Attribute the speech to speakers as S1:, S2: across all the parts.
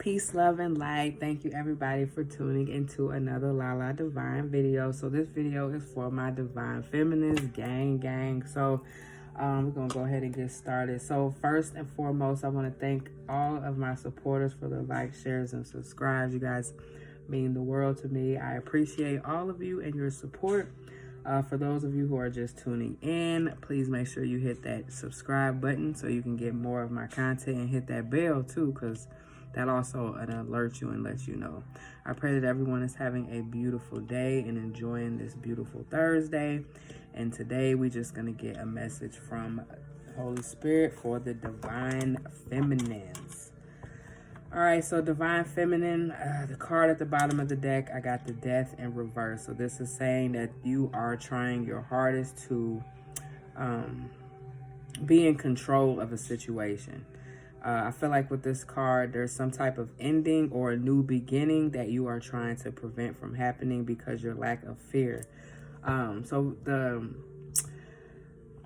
S1: Peace, love, and light. Thank you everybody for tuning into another Lala Divine video. So this video is for my Divine Feminines gang. So we're gonna go ahead and get started. So first and foremost, I want to thank all of my supporters for the likes, shares, and subscribes. You guys mean the world to me. I appreciate all of you and your support. For those of you who are just tuning in, please make sure you hit that subscribe button so you can get more of my content, and hit that bell too, because that also alerts you and lets you know. I pray that everyone is having a beautiful day and enjoying this beautiful Thursday. And today we're just going to get a message from Holy Spirit for the Divine Feminines. All right, so Divine Feminine, the card at the bottom of the deck, I got the Death in reverse. So this is saying that you are trying your hardest to be in control of a situation. I feel like with this card, there's some type of ending or a new beginning that you are trying to prevent from happening because your lack of fear. So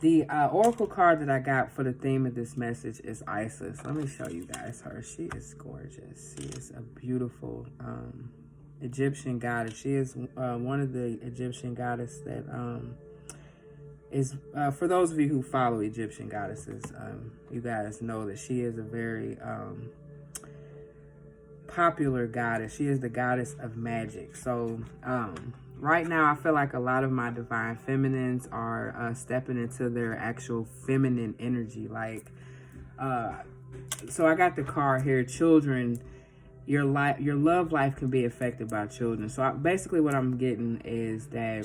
S1: the oracle card that I got for the theme of this message is Isis. Let me show you guys her. She is gorgeous. She is a beautiful Egyptian goddess. She is one of the Egyptian goddesses that is, for those of you who follow Egyptian goddesses, you guys know that she is a very popular goddess. She is the goddess of magic. So right now I feel like a lot of my Divine Feminines are stepping into their actual feminine energy. Like so I got the card here, children. Your love life can be affected by children. So basically what I'm getting is that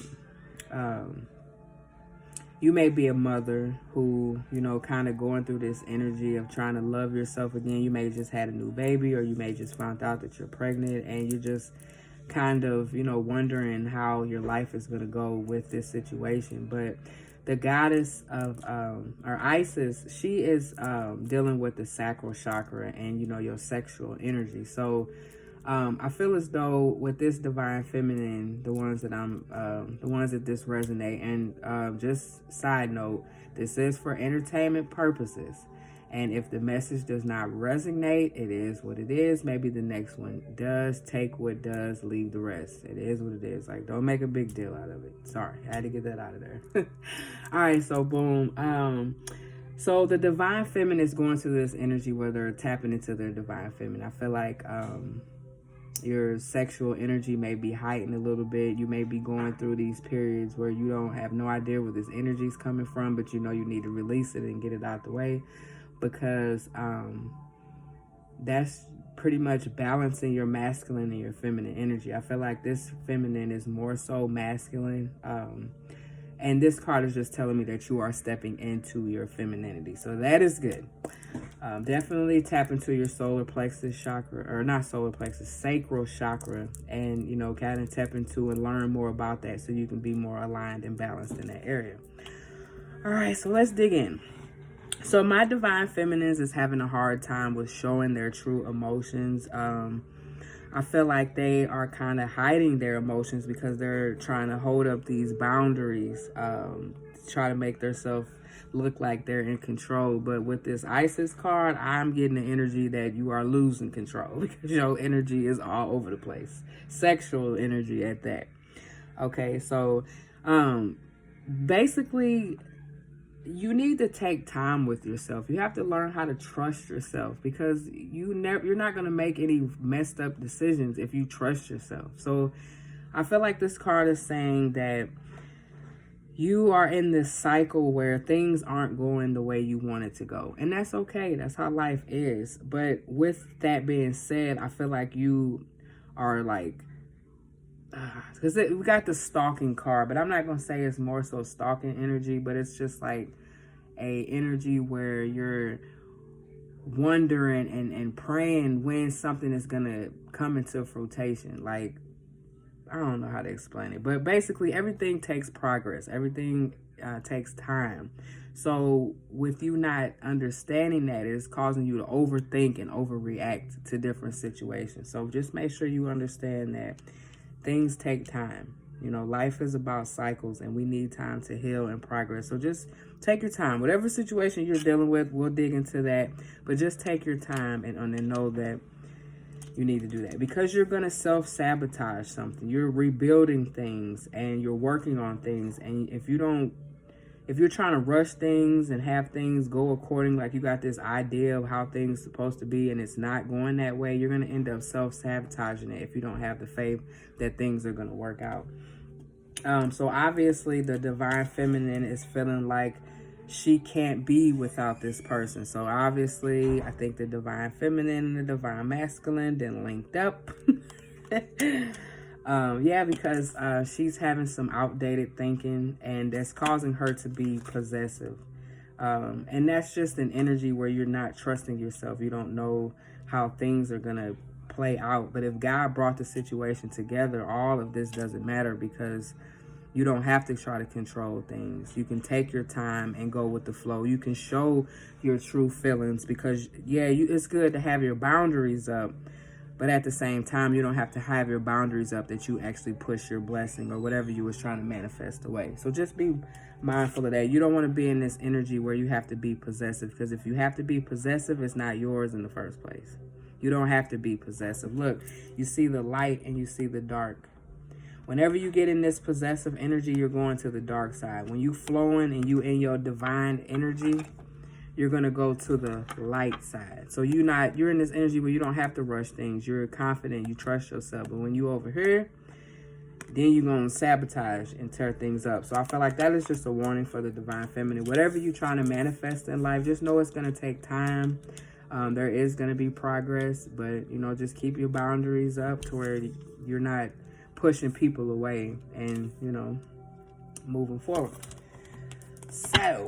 S1: you may be a mother who, you know, kind of going through this energy of trying to love yourself again. You may just had a new baby, or you may just found out that you're pregnant, and you're just kind of, you know, wondering how your life is going to go with this situation. But the goddess of, or Isis, she is dealing with the sacral chakra and, you know, your sexual energy. So I feel as though with this Divine Feminine, the ones that this resonate, and just side note, this is for entertainment purposes. And if the message does not resonate, it is what it is. Maybe the next one does. Take what does, leave the rest. It is what it is. Like, don't make a big deal out of it. Sorry, I had to get that out of there. All right, so boom. So the Divine Feminine is going through this energy where they're tapping into their Divine Feminine. I feel like your sexual energy may be heightened a little bit. You may be going through these periods where you don't have no idea where this energy is coming from, but you know you need to release it and get it out the way, because that's pretty much balancing your masculine and your feminine energy. I feel like this feminine is more so masculine, and this card is just telling me that you are stepping into your femininity, so that is good. Definitely tap into your solar plexus chakra, or not solar plexus, sacral chakra, and, you know, kind of tap into and learn more about that so you can be more aligned and balanced in that area. All right, so let's dig in. So my Divine Feminines is having a hard time with showing their true emotions. I feel like they are kind of hiding their emotions because they're trying to hold up these boundaries, try to make themselves look like they're in control. But with this Isis card, I'm getting the energy that you are losing control, because your energy is all over the place. Sexual energy at that. Okay, so basically you need to take time with yourself. You have to learn how to trust yourself, because you're not going to make any messed up decisions if you trust yourself. So I feel like this card is saying that you are in this cycle where things aren't going the way you want it to go. And that's okay. That's how life is. But with that being said, I feel like you are like, because we got the stalking card, but I'm not going to say it's more so stalking energy, but it's just like a energy where you're wondering and praying when something is going to come into fruition. Like, I don't know how to explain it, but basically everything takes progress. Everything takes time. So with you not understanding that, it's causing you to overthink and overreact to different situations. So just make sure you understand that things take time. You know, life is about cycles, and we need time to heal and progress. So just take your time. Whatever situation you're dealing with, we'll dig into that. But just take your time and know that you need to do that, because you're going to self-sabotage something. You're rebuilding things and you're working on things, and if you're trying to rush things and have things go according, like you got this idea of how things are supposed to be and it's not going that way, you're going to end up self-sabotaging it if you don't have the faith that things are going to work out. So obviously the divine feminine is feeling like she can't be without this person. So obviously I think the divine feminine and the divine masculine then linked up. Yeah, because she's having some outdated thinking, and that's causing her to be possessive. And that's just an energy where you're not trusting yourself. You don't know how things are going to play out. But if God brought the situation together, all of this doesn't matter, because you don't have to try to control things. You can take your time and go with the flow. You can show your true feelings, because, yeah, it's good to have your boundaries up. But at the same time, you don't have to have your boundaries up that you actually push your blessing or whatever you was trying to manifest away. So just be mindful of that. You don't want to be in this energy where you have to be possessive, because if you have to be possessive, it's not yours in the first place. You don't have to be possessive. Look, you see the light and you see the dark. Whenever you get in this possessive energy, you're going to the dark side. When you flowing and you in your divine energy, you're going to go to the light side. So you're in this energy where you don't have to rush things. You're confident, you trust yourself. But when you over here, then you're going to sabotage and tear things up. So I feel like that is just a warning for the divine feminine. Whatever you're trying to manifest in life, just know it's going to take time. There is going to be progress, but, just keep your boundaries up to where you're not pushing people away and, moving forward. So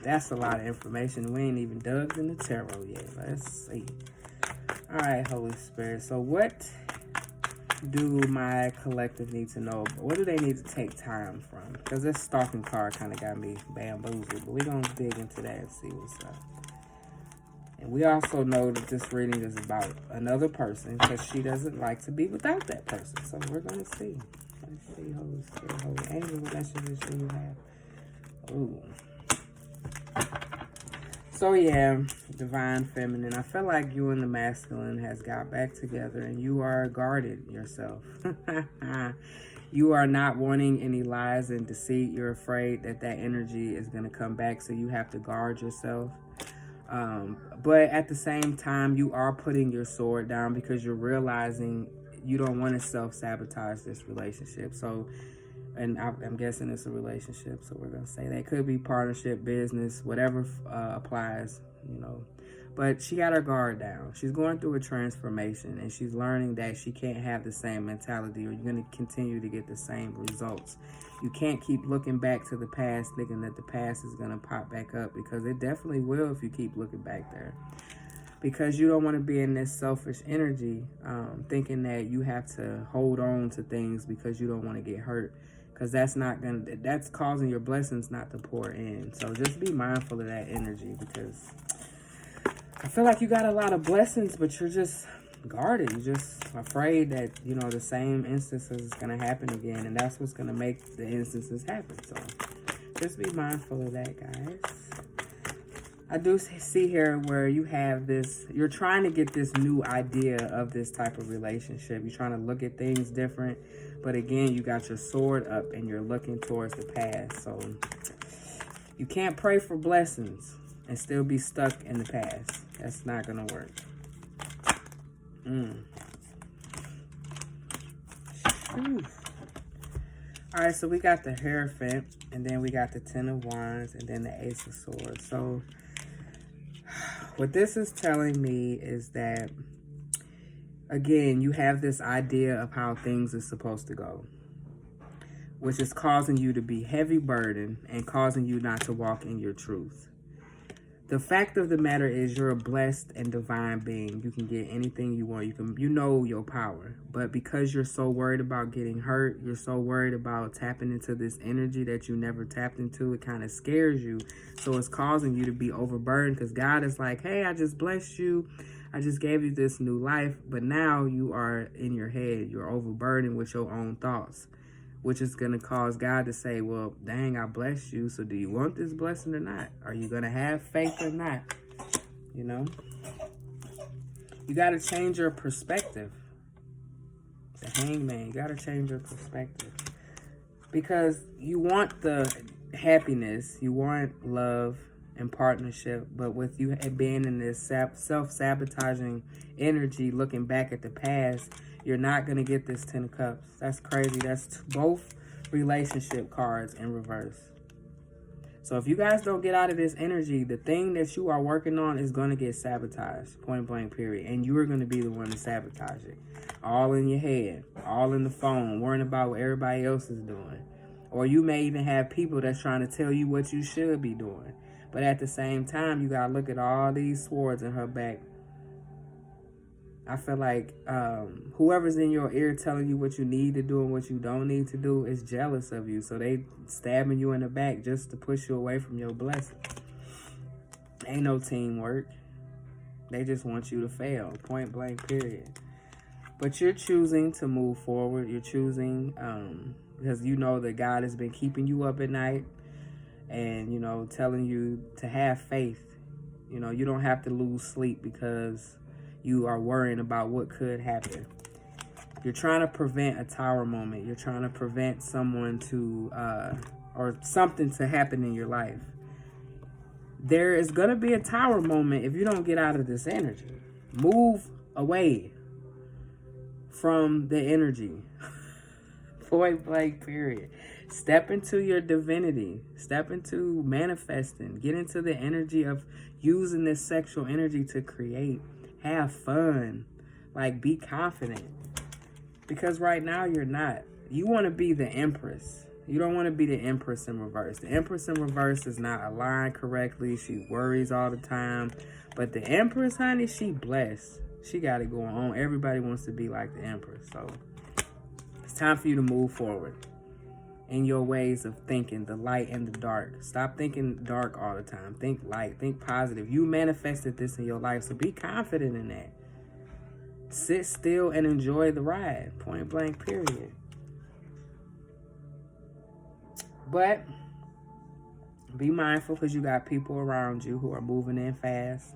S1: that's a lot of information. We ain't even dug in the tarot yet. Let's see. All right, Holy Spirit. So what do my collective need to know? What do they need to take time from? Because this stalking card kind of got me bamboozled. But we're going to dig into that and see what's up. And we also know that this reading is about another person, because she doesn't like to be without that person. So we're going to see. Let's see, Holy Spirit, Holy Angel, what messages do you have? Ooh. So yeah, divine feminine. I feel like you and the masculine has got back together and you are guarded yourself. You are not wanting any lies and deceit. You're afraid that energy is going to come back, so you have to guard yourself. But at the same time, you are putting your sword down, because you're realizing you don't want to self-sabotage this relationship. So, and I'm guessing it's a relationship, so we're going to say that could be partnership, business, whatever applies, But she got her guard down. She's going through a transformation, and she's learning that she can't have the same mentality, or you're going to continue to get the same results. You can't keep looking back to the past thinking that the past is going to pop back up, because it definitely will if you keep looking back there. Because you don't want to be in this selfish energy, thinking that you have to hold on to things because you don't want to get hurt. Because that's causing your blessings not to pour in. So just be mindful of that energy, because I feel like you got a lot of blessings, but you're just guarded. You're just afraid that, the same instances is going to happen again. And that's what's going to make the instances happen. So just be mindful of that, guys. I do see here where you have this, you're trying to get this new idea of this type of relationship. You're trying to look at things different. But again, you got your sword up and you're looking towards the past. So you can't pray for blessings and still be stuck in the past. That's not going to work. All right, so we got the Hierophant, and then we got the Ten of Wands, and then the Ace of Swords. So what this is telling me is that, again, you have this idea of how things are supposed to go, which is causing you to be heavy burdened and causing you not to walk in your truth. The fact of the matter is you're a blessed and divine being. You can get anything you want. You know your power. But because you're so worried about getting hurt, you're so worried about tapping into this energy that you never tapped into, it kind of scares you. So it's causing you to be overburdened, because God is like, hey, I just blessed you. I just gave you this new life. But now you are in your head. You're overburdened with your own thoughts, which is going to cause God to say, well, dang, I blessed you. So do you want this blessing or not? Are you going to have faith or not? You got to change your perspective. The Hangman, you got to change your perspective. Because you want the happiness, you want love and partnership, but with you being in this self-sabotaging energy, looking back at the past, you're not going to get this 10 of Cups. That's crazy. That's both relationship cards in reverse. So if you guys don't get out of this energy, the thing that you are working on is going to get sabotaged, point blank, period. And you are going to be the one to sabotage it. All in your head, all in the phone, worrying about what everybody else is doing. Or you may even have people that's trying to tell you what you should be doing. But at the same time, you got to look at all these swords in her back. I feel like whoever's in your ear telling you what you need to do and what you don't need to do is jealous of you. So they stabbing you in the back just to push you away from your blessing. Ain't no teamwork. They just want you to fail, point blank, period. But you're choosing to move forward. You're choosing because you know that God has been keeping you up at night and, you know, telling you to have faith. You know, you don't have to lose sleep because you are worrying about what could happen. You're trying to prevent a tower moment. You're trying to prevent someone to, or something to happen in your life. There is going to be a tower moment if you don't get out of this energy. Move away from the energy. Point blank, period. Step into your divinity. Step into manifesting. Get into the energy of using this sexual energy to create. Have fun. Like, be confident. Because right now you're not. You want to be the Empress. You don't want to be the Empress in reverse. The Empress in reverse is not aligned correctly. She worries all the time. But the Empress, honey, she blessed. She got it going on. Everybody wants to be like the Empress. So it's time for you to move forward in your ways of thinking, the light and the dark. Stop thinking dark all the time. Think light. Think positive. You manifested this in your life, so be confident in that. Sit still and enjoy the ride. Point blank, period. But be mindful because you got people around you who are moving in fast,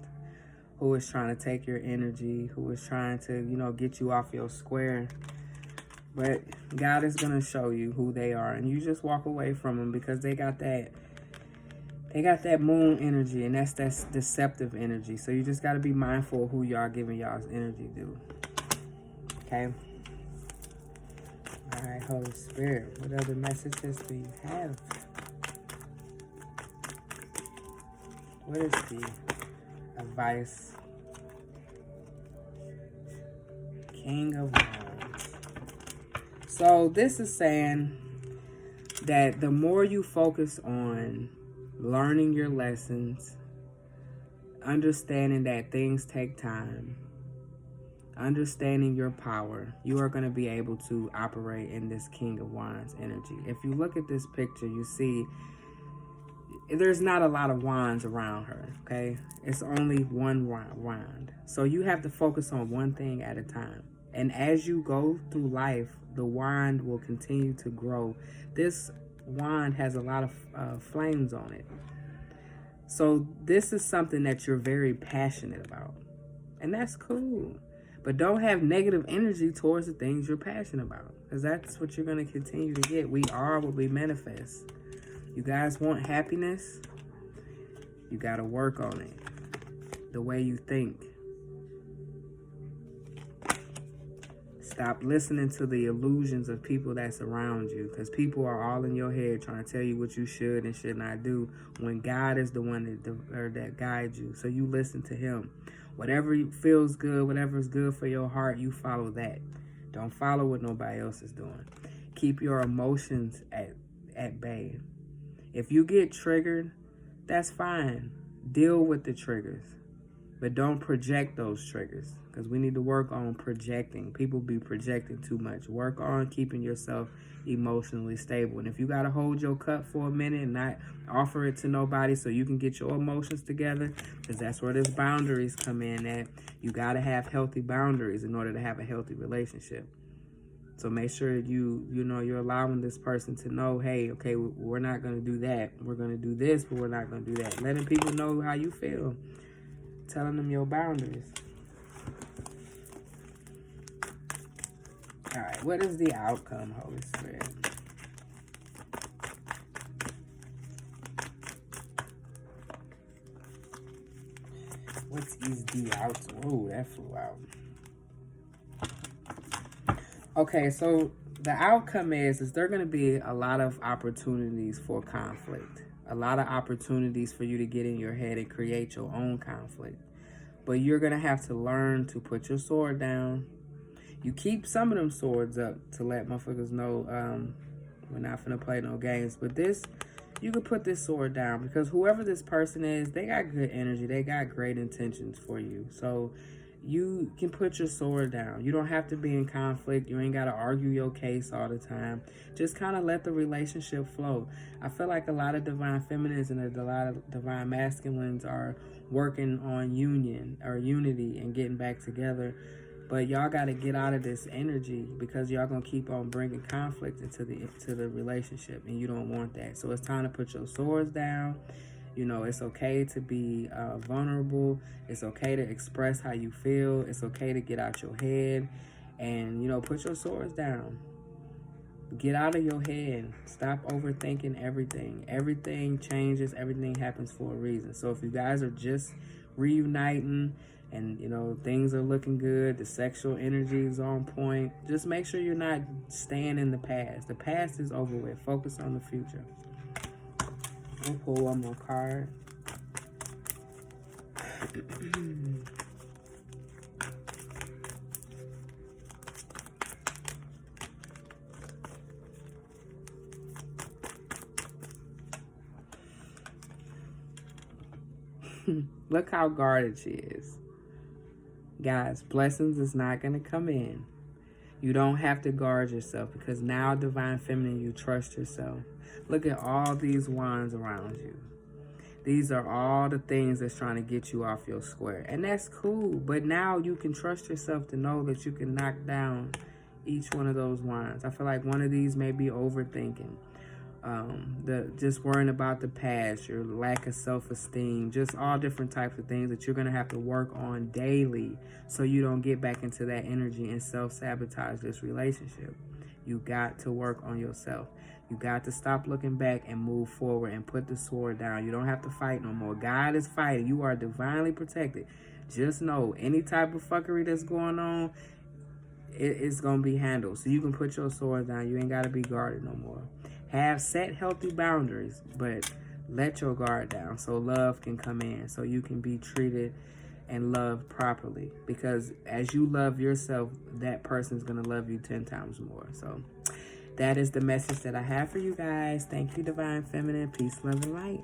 S1: who is trying to take your energy, who is trying to, you know, get you off your square. But God is going to show you who they are. And you just walk away from them because they got that moon energy. And that's deceptive energy. So you just got to be mindful of who y'all giving y'all's energy to. Okay? All right, Holy Spirit. What other messages do you have? What is the advice? King of Wands. So this is saying that the more you focus on learning your lessons, understanding that things take time, understanding your power, you are going to be able to operate in this King of Wands energy. If you look at this picture, you see there's not a lot of wands around her, okay? It's only one wand. So you have to focus on one thing at a time. And as you go through life, the wand will continue to grow. This wand has a lot of flames on it. So this is something that you're very passionate about. And that's cool. But don't have negative energy towards the things you're passionate about. Because that's what you're going to continue to get. We are what we manifest. You guys want happiness? You got to work on it. The way you think. Stop listening to the illusions of people that's around you. Because people are all in your head trying to tell you what you should and should not do. When God is the one that guides you. So you listen to him. Whatever feels good, whatever is good for your heart, you follow that. Don't follow what nobody else is doing. Keep your emotions at bay. If you get triggered, that's fine. Deal with the triggers. But don't project those triggers. Because we need to work on projecting. People be projecting too much. Work on keeping yourself emotionally stable. And if you got to hold your cup for a minute and not offer it to nobody so you can get your emotions together, because that's where this boundaries come in at. You got to have healthy boundaries in order to have a healthy relationship. So make sure you're allowing this person to know, hey, okay, we're not going to do that. We're going to do this, but we're not going to do that. Letting people know how you feel. Telling them your boundaries. All right, what is the outcome, Holy Spirit? What is the outcome? Oh, that flew out. Okay, so the outcome is there going to be a lot of opportunities for conflict. A lot of opportunities for you to get in your head and create your own conflict. But you're going to have to learn to put your sword down. You keep some of them swords up to let motherfuckers know we're not finna play no games. But this, you can put this sword down because whoever this person is, they got good energy. They got great intentions for you. So you can put your sword down. You don't have to be in conflict. You ain't got to argue your case all the time. Just kind of let the relationship flow. I feel like a lot of divine feminines and a lot of divine masculines are working on union or unity and getting back together. But y'all got to get out of this energy because y'all going to keep on bringing conflict into the relationship, and you don't want that. So it's time to put your swords down. You know, it's okay to be vulnerable. It's okay to express how you feel. It's okay to get out your head and, you know, put your swords down. Get out of your head. Stop overthinking everything. Everything changes. Everything happens for a reason. So if you guys are just reuniting and, you know, things are looking good, the sexual energy is on point, just make sure you're not staying in the past. The past is over with. Focus on the future. I'll pull one more card. Look how guarded she is. Guys, blessings is not going to come in. You don't have to guard yourself because now, divine feminine, you trust yourself. Look at all these wands around you. These are all the things that's trying to get you off your square. And that's cool. But now you can trust yourself to know that you can knock down each one of those wands. I feel like one of these may be overthinking. Just worrying about the past, your lack of self-esteem, just all different types of things that you're going to have to work on daily so you don't get back into that energy and self-sabotage this relationship. You got to work on yourself. You got to stop looking back and move forward and put the sword down. You don't have to fight no more. God is fighting. You are divinely protected. Just know any type of fuckery that's going on, it's going to be handled. So you can put your sword down. You ain't got to be guarded no more. Have set healthy boundaries, but let your guard down so love can come in, so you can be treated and loved properly. Because as you love yourself, that person's going to love you 10 times more. So that is the message that I have for you guys. Thank you, Divine Feminine. Peace, love, and light.